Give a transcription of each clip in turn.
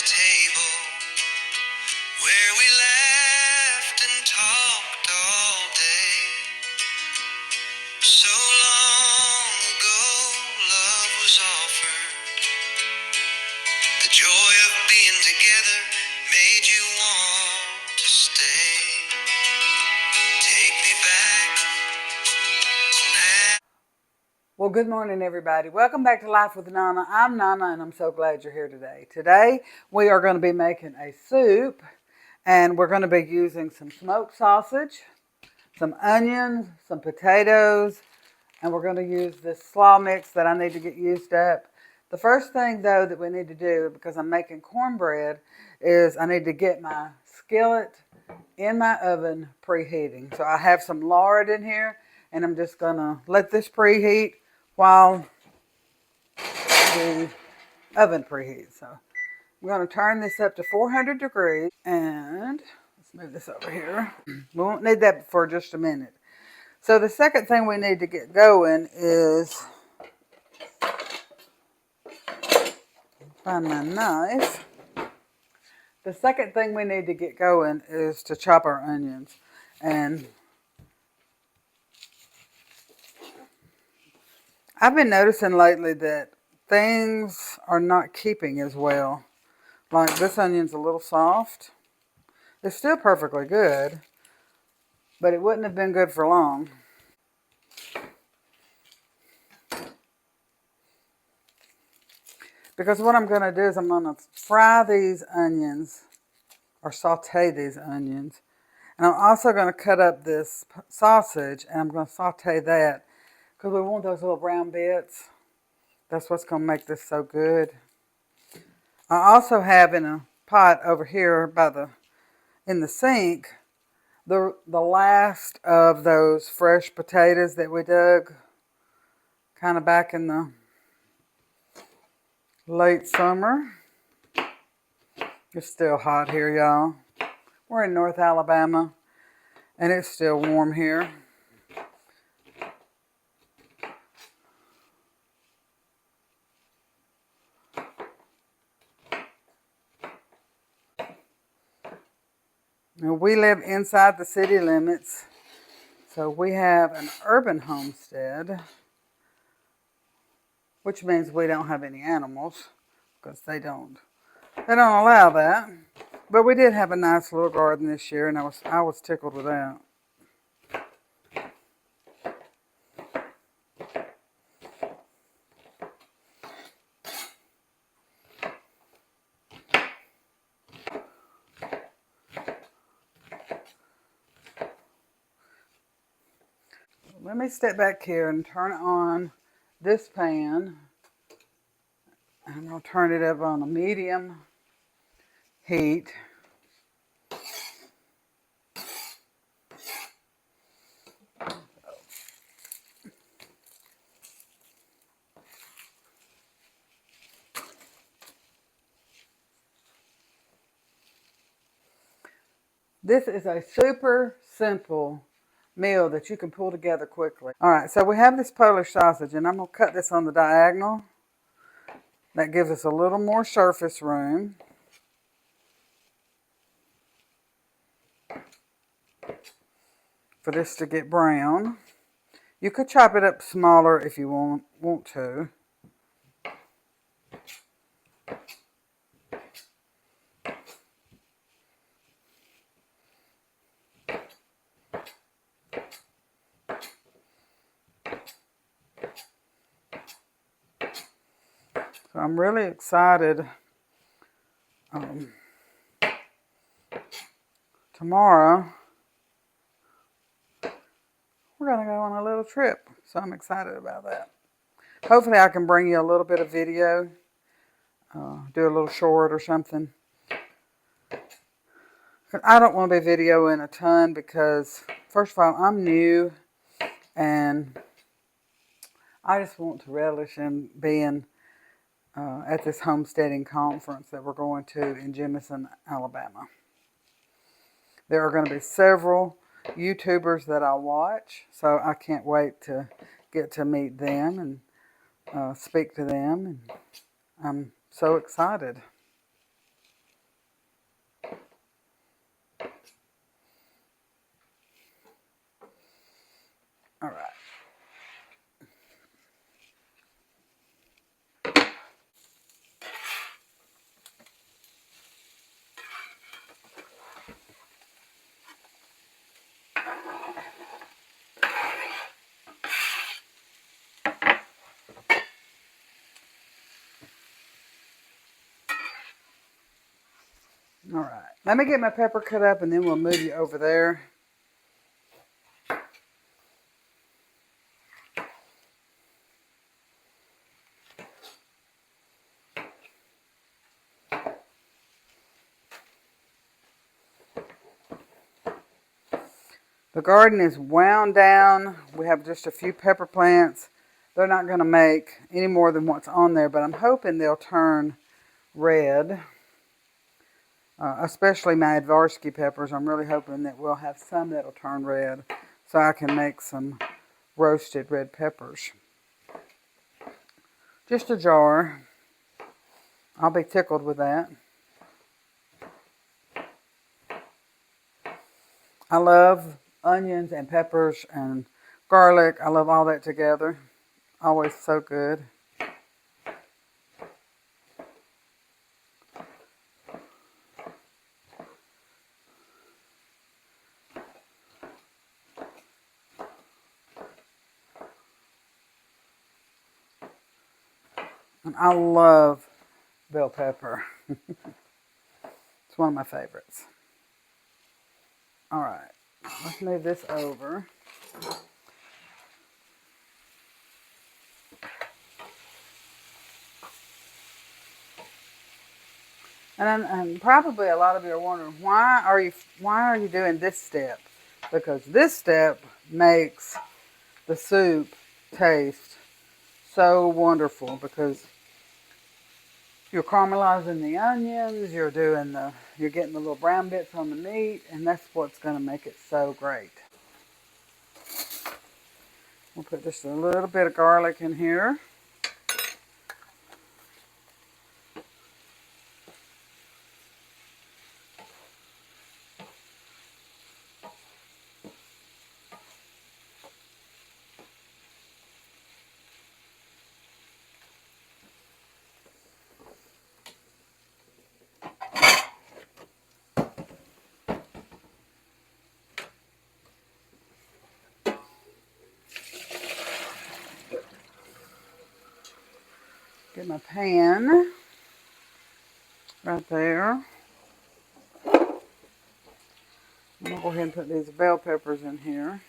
table where we laughed and talked all day. So long ago, love was offered. The joy of being together made you want to stay. Take me back now. Well, good morning, everybody. Welcome back to Life with Nana. I'm Nana, and I'm so glad you're here today. Today, we are going to be making a soup, and we're going to be using some smoked sausage, some onions, some potatoes, and we're going to use this slaw mix that I need to get used up. The first thing, though, that we need to do, because I'm making cornbread, is I need to get my skillet in my oven preheating. So I have some lard in here, and I'm just going to let this preheat while the oven preheats. So I'm going to turn this up to 400 degrees, and let's move this over here. We won't need that for just a minute. So the second thing we need to get going is, find my knife. The second thing we need to get going is to chop our onions. And I've been noticing lately that things are not keeping as well. Like this onion's a little soft. It's still perfectly good, but it wouldn't have been good for long. Because what I'm going to do is I'm going to fry these onions, or saute these onions. And I'm also going to cut up this sausage, and I'm going to saute that because we want those little brown bits. That's what's going to make this so good. I also have in a pot over here in the sink the last of those fresh potatoes that we dug kind of back in the late summer. It's still hot here, y'all. We're in North Alabama, and it's still warm here. Now, we live inside the city limits, so we have an urban homestead, which means we don't have any animals, because they don't allow that. But we did have a nice little garden this year, and I was tickled with that. Let me step back here and turn on this pan. I'm going to turn it up on a medium heat. This is a super simple meal that you can pull together quickly. All right, so we have this Polish sausage, and I'm going to cut this on the diagonal. That gives us a little more surface room. For this to get brown. You could chop it up smaller if you want to. So I'm really excited. Tomorrow, we're going to go on a little trip. So I'm excited about that. Hopefully I can bring you a little bit of video. Do a little short or something. I don't want to be videoing a ton because, first of all, I'm new. And I just want to relish in being at this homesteading conference that we're going to in Jemison, Alabama. There are going to be several YouTubers that I watch, so I can't wait to get to meet them and speak to them. And I'm so excited. All right. All right. Let me get my pepper cut up and then we'll move you over there. The garden is wound down. We have just a few pepper plants. They're not going to make any more than what's on there, but I'm hoping they'll turn red. Especially my Advarsky peppers. I'm really hoping that we'll have some that'll turn red so I can make some roasted red peppers. Just a jar. I'll be tickled with that. I love onions and peppers and garlic. I love all that together. Always so good. And I love bell pepper. It's one of my favorites. All right, let's move this over. And probably a lot of you are wondering why are you doing this step? Because this step makes the soup taste so wonderful because you're caramelizing the onions, you're getting the little brown bits on the meat, and that's what's going to make it so great. We'll put just a little bit of garlic in here. Get my pan right there. I'm going to go ahead and put these bell peppers in here.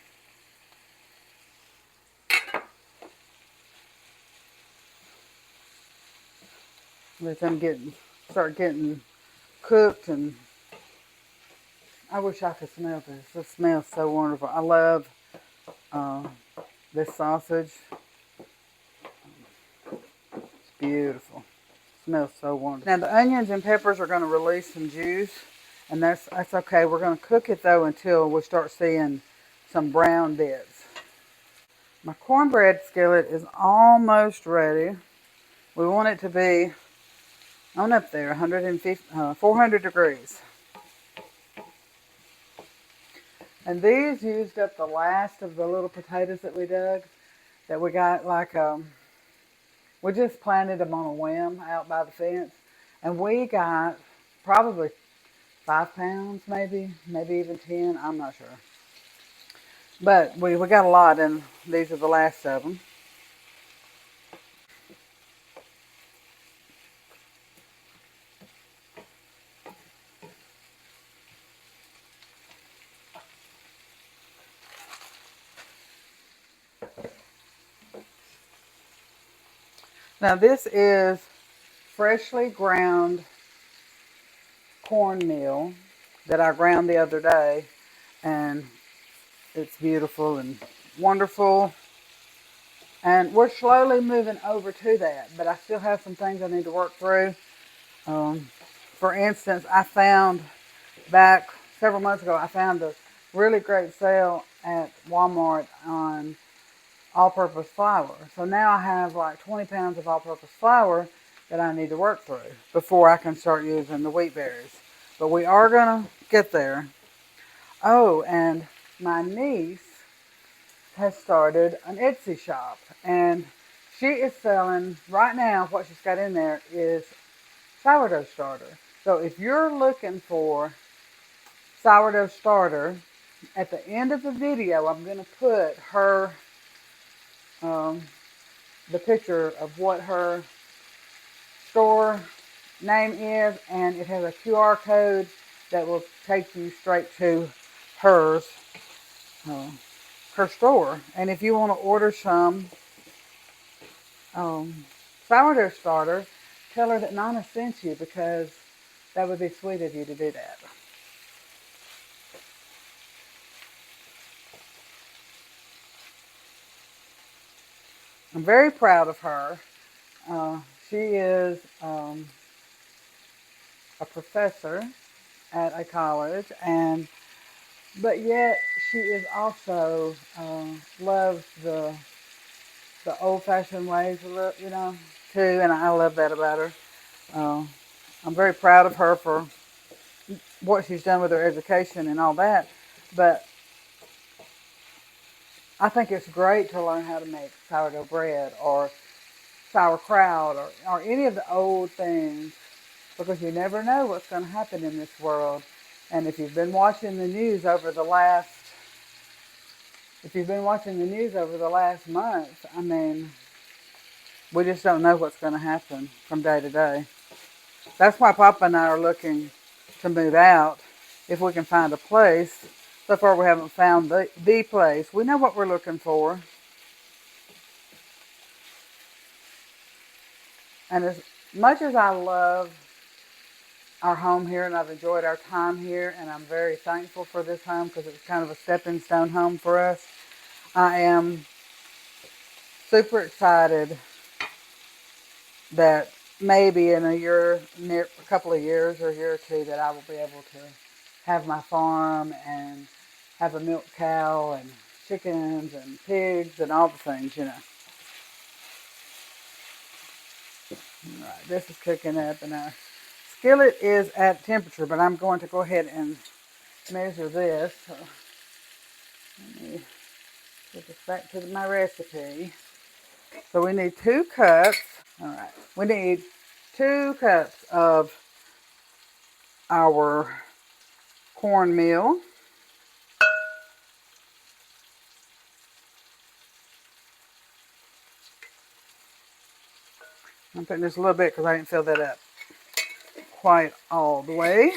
Let them start getting cooked, and I wish I could smell this. This smells so wonderful. I love this sausage. It's beautiful. It smells so wonderful. Now the onions and peppers are going to release some juice, and that's okay. We're going to cook it though until we start seeing some brown bits. My cornbread skillet is almost ready. We want it to be on up there, 400 degrees. And these used up the last of the little potatoes that we dug, that we got we just planted them on a whim out by the fence. And we got probably 5 pounds, maybe even 10, I'm not sure. But we got a lot, and these are the last of them. Now this is freshly ground cornmeal that I ground the other day, and it's beautiful and wonderful. And we're slowly moving over to that, but I still have some things I need to work through. For instance, I found back several months ago, I found a really great sale at Walmart on all-purpose flour. So now I have like 20 pounds of all-purpose flour that I need to work through before I can start using the wheat berries. But we are going to get there. Oh, and my niece has started an Etsy shop, and she is selling right now. What she's got in there is sourdough starter. So if you're looking for sourdough starter, at the end of the video, I'm going to put her um, the picture of what her store name is, and it has a QR code that will take you straight to hers, uh, her store. And if you want to order some sourdough starter, tell her that Nana sent you, because that would be sweet of you to do that. I'm very proud of her. She is a professor at a college, and but yet she is also loves the old-fashioned ways, too, and I love that about her. Uh, I'm very proud of her for what she's done with her education and all that, but I think it's great to learn how to make sourdough bread or sauerkraut or any of the old things, because you never know what's going to happen in this world. And if you've been watching the news over the last month, I mean, we just don't know what's going to happen from day to day. That's why Papa and I are looking to move out, if we can find a place. So far, we haven't found the place. We know what we're looking for. And as much as I love our home here and I've enjoyed our time here, and I'm very thankful for this home because it's kind of a stepping stone home for us, I am super excited that maybe in a couple of years or a year or two, that I will be able to have my farm and have a milk cow and chickens and pigs and all the things. All right, this is cooking up, and our skillet is at temperature, but I'm going to go ahead and measure this. So let me get this back to my recipe. So we need 2 cups. All right, we need 2 cups of our cornmeal. I'm putting just a little bit because I didn't fill that up quite all the way.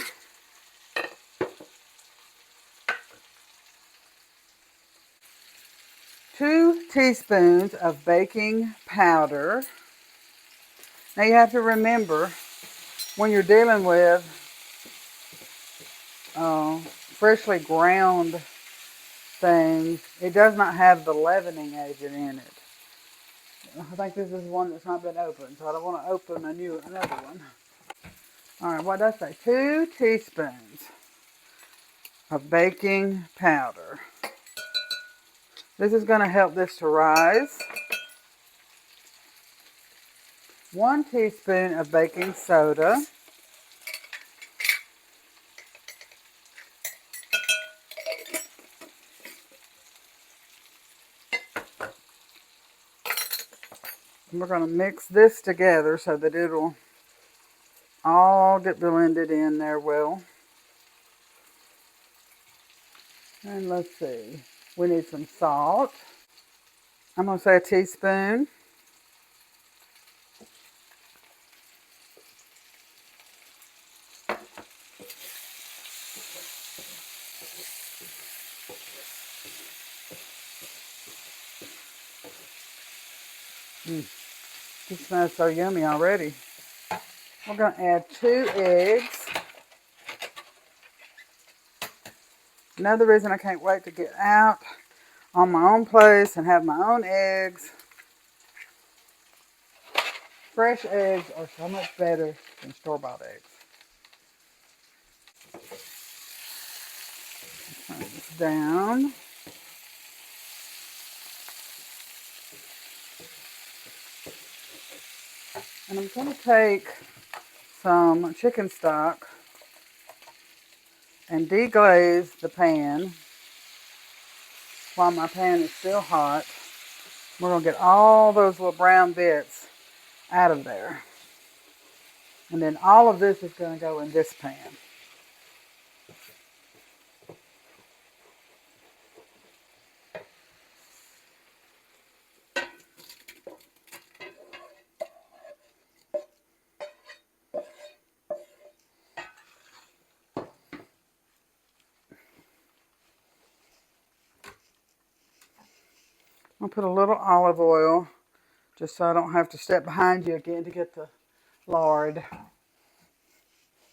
2 teaspoons of baking powder. Now you have to remember, when you're dealing with freshly ground things, it does not have the leavening agent in it. I think this is one that's not been opened, so I don't want to open another one. All right, what did I say? 2 teaspoons of baking powder. This is going to help this to rise. 1 teaspoon of baking soda. And we're going to mix this together so that it'll all get blended in there well. And let's see, we need some salt. I'm going to say a teaspoon. This smells so yummy already. We're going to add 2 eggs. Another reason I can't wait to get out on my own place and have my own eggs. Fresh eggs are so much better than store-bought eggs. Turn this down. And I'm going to take some chicken stock and deglaze the pan while my pan is still hot. We're going to get all those little brown bits out of there. And then all of this is going to go in this pan. I'll put a little olive oil just so I don't have to step behind you again to get the lard.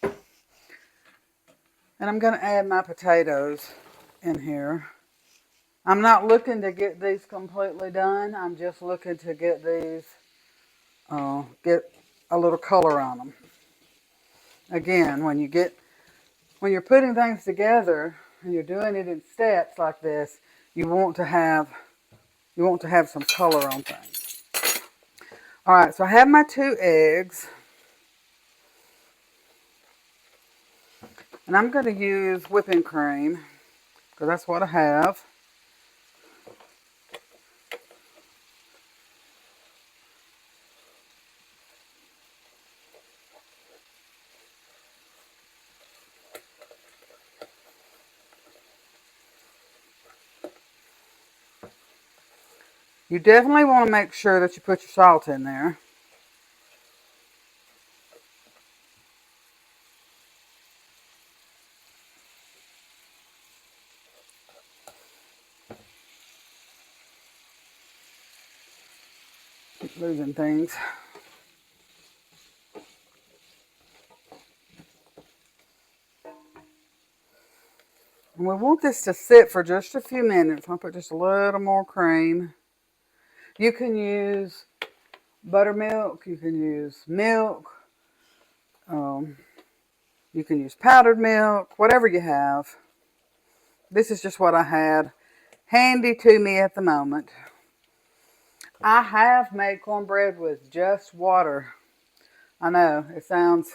And I'm going to add my potatoes in here. I'm not looking to get these completely done. I'm just looking to get these, get a little color on them. Again, when you're putting things together and you're doing it in steps like this, you want to have some color on things. All right, so I have my 2 eggs. And I'm going to use whipping cream because that's what I have. You definitely want to make sure that you put your salt in there. Keep losing things. And we want this to sit for just a few minutes. I'll put just a little more cream. You can use buttermilk. You can use milk. You can use powdered milk. Whatever you have. This is just what I had handy to me at the moment. I have made cornbread with just water. I know, it sounds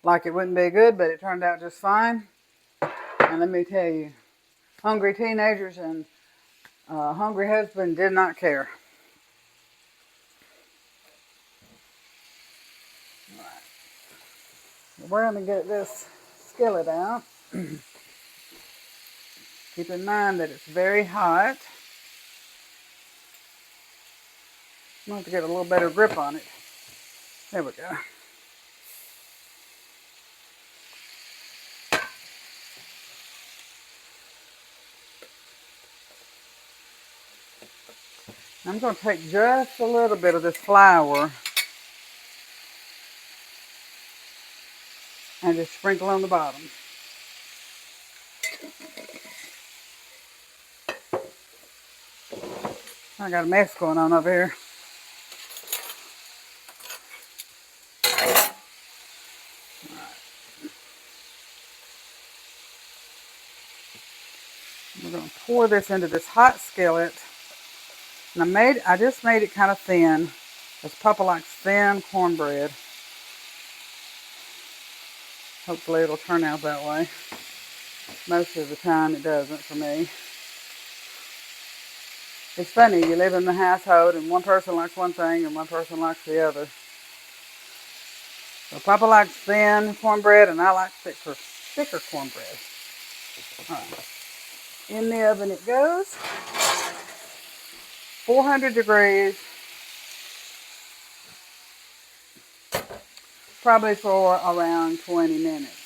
like it wouldn't be good, but it turned out just fine. And let me tell you, hungry teenagers and hungry husband did not care. All right. We're going to get this skillet out. Keep in mind that it's very hot. I'm going to have to get a little better grip on it. There we go. I'm going to take just a little bit of this flour and just sprinkle on the bottom. I got a mess going on over here. We're going to pour this into this hot skillet. And I just made it kind of thin. Because Papa likes thin cornbread. Hopefully it'll turn out that way. Most of the time it doesn't for me. It's funny, you live in the household and one person likes one thing and one person likes the other. So Papa likes thin cornbread and I like thicker cornbread. All right. In the oven it goes. 400 degrees. Probably for around 20 minutes.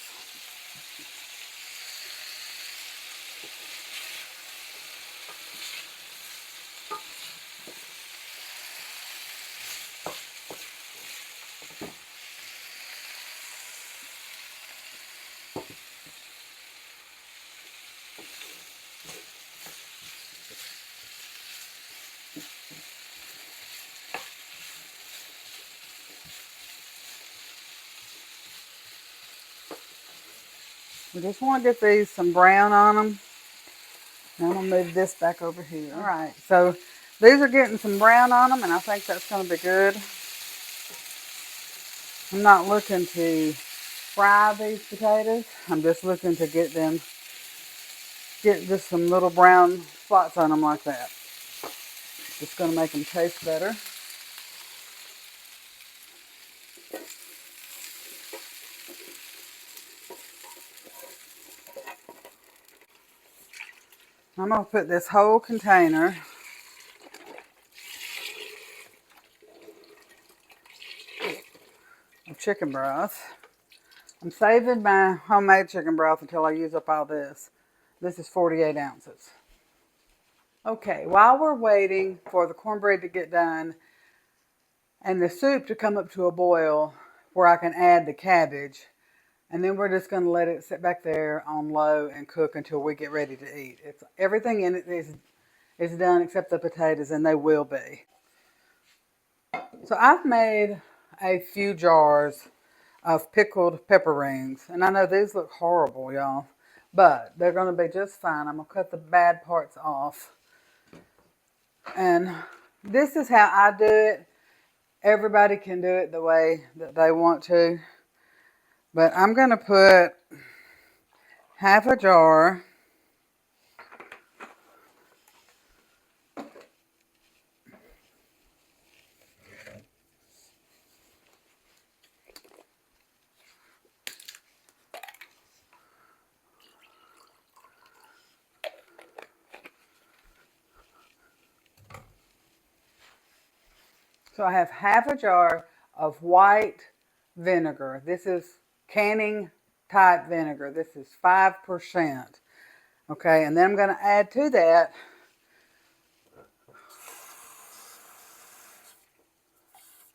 We just want to get these some brown on them. Now I'm going to move this back over here. All right, so these are getting some brown on them, and I think that's going to be good. I'm not looking to fry these potatoes. I'm just looking to get just some little brown spots on them like that. It's going to make them taste better. I'm going to put this whole container of chicken broth. I'm saving my homemade chicken broth until I use up all this. This is 48 ounces. Okay, while we're waiting for the cornbread to get done and the soup to come up to a boil where I can add the cabbage, and then we're just going to let it sit back there on low and cook until we get ready to eat. Everything in it is done except the potatoes, and they will be. So I've made a few jars of pickled pepper rings, and I know these look horrible, y'all, but they're going to be just fine. I'm going to cut the bad parts off. And this is how I do it. Everybody can do it the way that they want to. But I'm going to put half a jar So I have half a jar of white vinegar. This is canning type vinegar. This is 5%. Okay, and then I'm going to add to that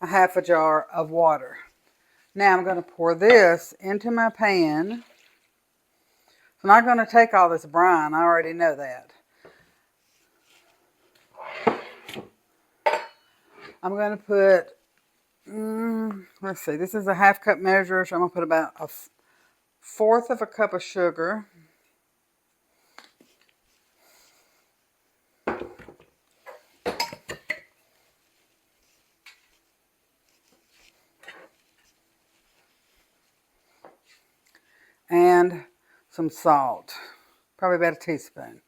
a half a jar of water. Now I'm going to pour this into my pan. I'm not going to take all this brine. I already know that. I'm going to put, let's see, this is a half cup measure, so I'm going to put about a fourth of a cup of sugar. And some salt, probably about a teaspoon.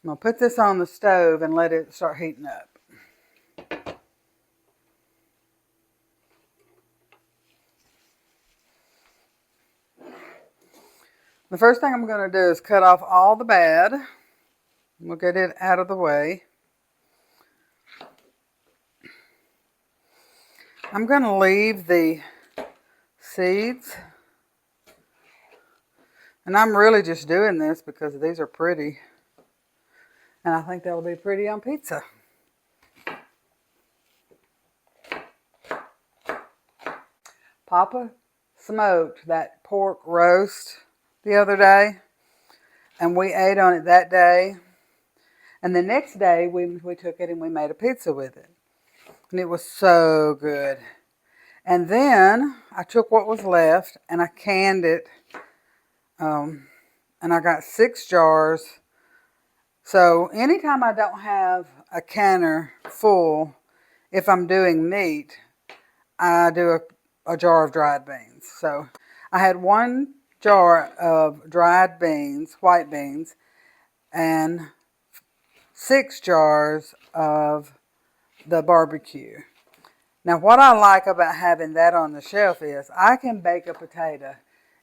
I'm going to put this on the stove and let it start heating up. The first thing I'm going to do is cut off all the bad. We'll get it out of the way. I'm going to leave the seeds. And I'm really just doing this because these are pretty. And I think that'll be pretty on pizza. Papa smoked that pork roast the other day, and we ate on it that day. And the next day, we took it and we made a pizza with it. And it was so good. And then I took what was left and I canned it. And I got 6 jars. So anytime I don't have a canner full, if I'm doing meat, I do a jar of dried beans. So I had 1 jar of dried beans, white beans, and 6 jars of the barbecue. Now what I like about having that on the shelf is I can bake a potato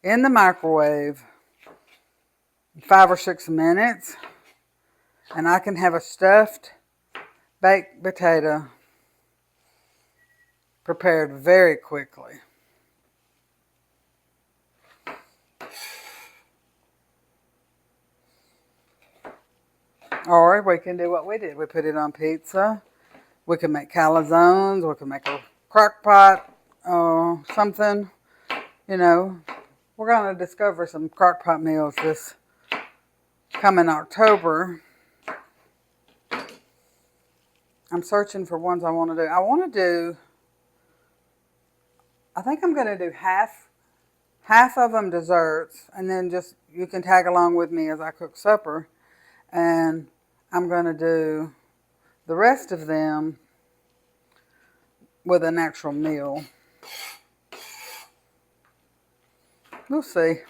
in the microwave in 5 or 6 minutes, and I can have a stuffed baked potato prepared very quickly. Or we can do what we did. We put it on pizza. We can make calzones. We can make a crock pot or something. You know, we're going to discover some crock pot meals this coming October. I'm searching for ones I want to do. I think I'm going to do half of them desserts, and then just you can tag along with me as I cook supper. And I'm going to do the rest of them with an actual meal. We'll see.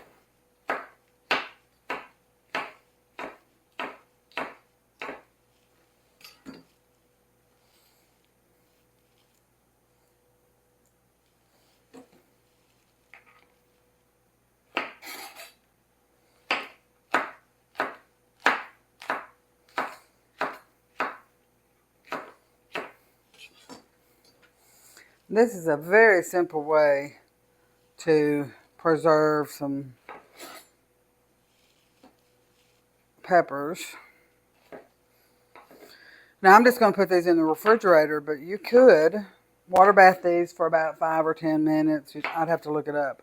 This is a very simple way to preserve some peppers. Now I'm just going to put these in the refrigerator, but you could water bath these for about 5 or 10 minutes. I'd have to look it up.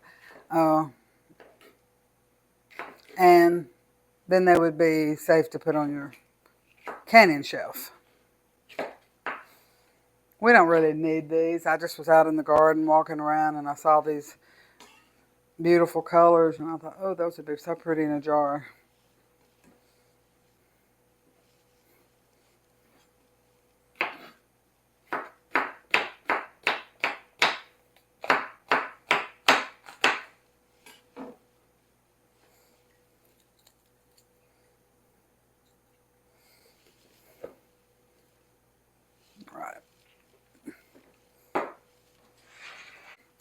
And then they would be safe to put on your canning shelf. We don't really need these. I just was out in the garden walking around and I saw these beautiful colors and I thought, oh, those would be so pretty in a jar.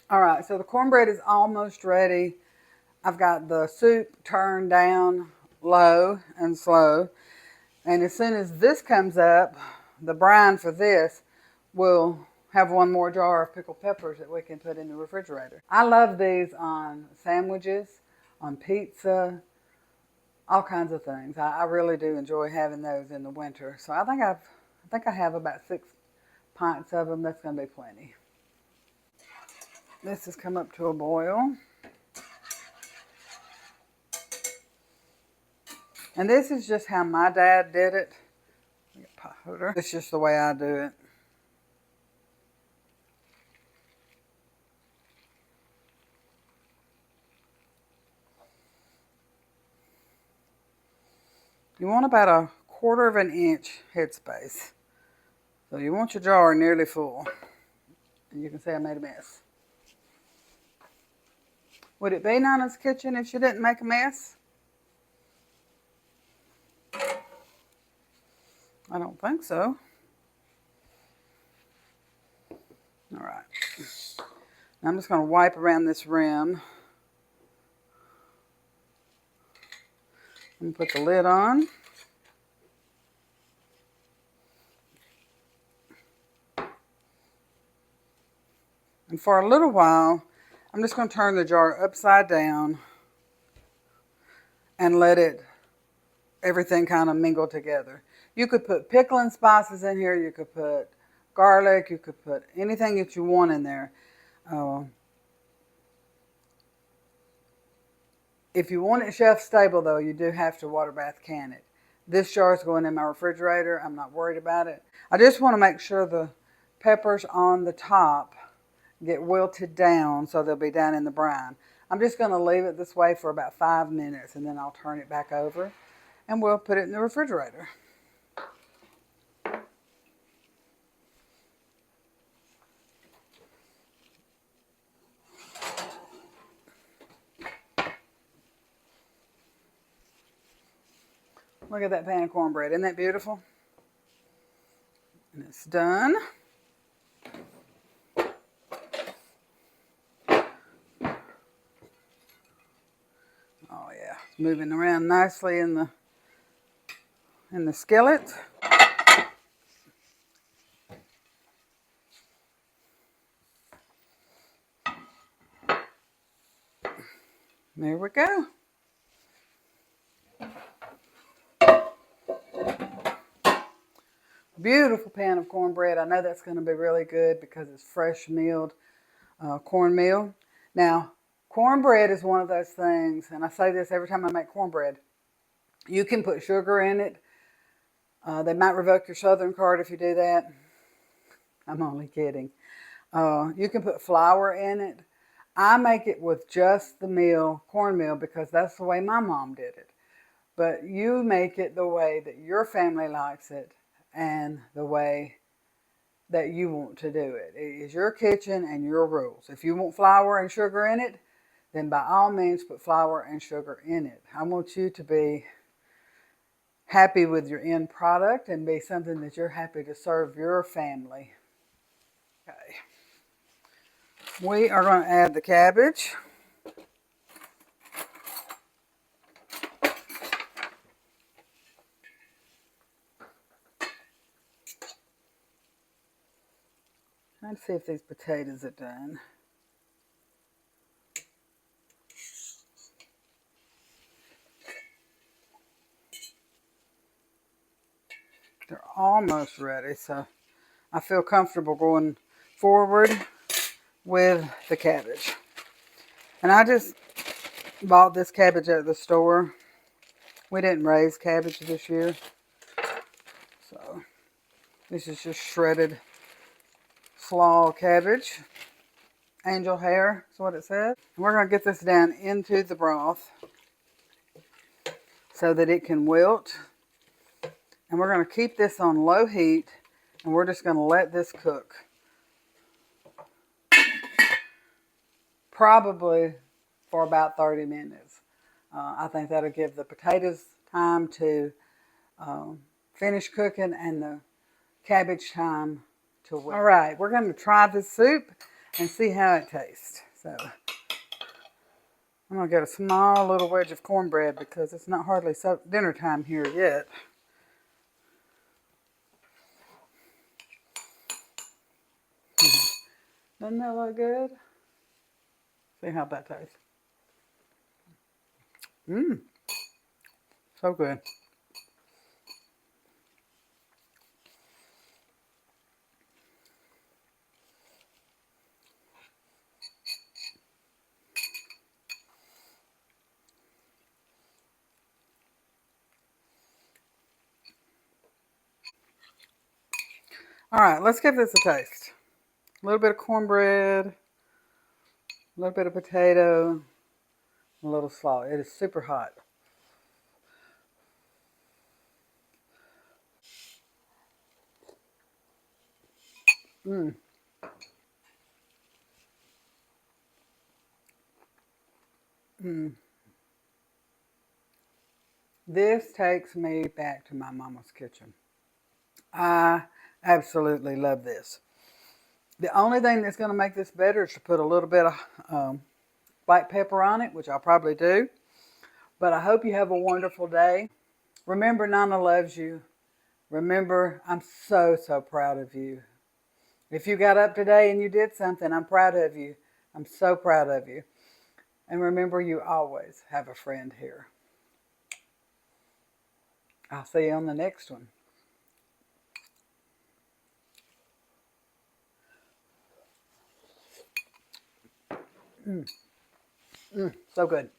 All right, so the cornbread is almost ready. I've got the soup turned down low and slow. And as soon as this comes up, the brine for this will have one more jar of pickled peppers that we can put in the refrigerator. I love these on sandwiches, on pizza, all kinds of things. I really do enjoy having those in the winter. So I think I have about 6 pints of them. That's going to be plenty. This has come up to a boil. And this is just how my dad did it. Pot holder. It's just the way I do it. You want about a 1/4 of an inch headspace. So you want your jar nearly full. And you can see I made a mess. Would it be Nana's kitchen if she didn't make a mess? I don't think so. All right. Now I'm just going to wipe around this rim. And put the lid on. And for a little while, I'm just going to turn the jar upside down and let everything kind of mingle together. You could put pickling spices in here. You could put garlic. You could put anything that you want in there. If you want it shelf stable, though, you do have to water bath can it. This jar is going in my refrigerator. I'm not worried about it. I just want to make sure the peppers on the top get wilted down so they'll be down in the brine. I'm just going to leave it this way for about 5 minutes and then I'll turn it back over and we'll put it in the refrigerator. Look at that pan of cornbread. Isn't that beautiful? And it's done. Oh yeah, it's moving around nicely in the skillet. There we go. Beautiful pan of cornbread. I know that's going to be really good because it's fresh milled cornmeal. Now, cornbread is one of those things, and I say this every time I make cornbread. You can put sugar in it. They might revoke your Southern card if you do that. I'm only kidding. You can put flour in it. I make it with just the cornmeal, because that's the way my mom did it. But you make it the way that your family likes it and the way that you want to do it. It is your kitchen and your rules. If you want flour and sugar in it, then by all means put flour and sugar in it. I want you to be happy with your end product and be something that you're happy to serve your family. Okay. We are going to add the cabbage. Trying to see if these potatoes are done. They're almost ready, so I feel comfortable going forward with the cabbage. And I just bought this cabbage at the store. We didn't raise cabbage this year, so this is just shredded slaw cabbage. Angel hair is what it says. We're going to get this down into the broth so that it can wilt. And we're going to keep this on low heat, and we're just going to let this cook. Probably for about 30 minutes. I think that'll give the potatoes time to finish cooking and the cabbage time to wilt. All right, we're going to try this soup and see how it tastes. So I'm going to get a small little wedge of cornbread because it's not hardly dinner time here yet. Doesn't that look good? See how that tastes. Mmm. So good. All right, let's give this a taste. A little bit of cornbread, a little bit of potato, a little salt. It is super hot. Mmm. Mmm. This takes me back to my mama's kitchen. I absolutely love this. The only thing that's going to make this better is to put a little bit of black pepper on it, which I'll probably do. But I hope you have a wonderful day. Remember, Nana loves you. Remember, I'm so, so proud of you. If you got up today and you did something, I'm proud of you. I'm so proud of you. And remember, you always have a friend here. I'll see you on the next one. So good.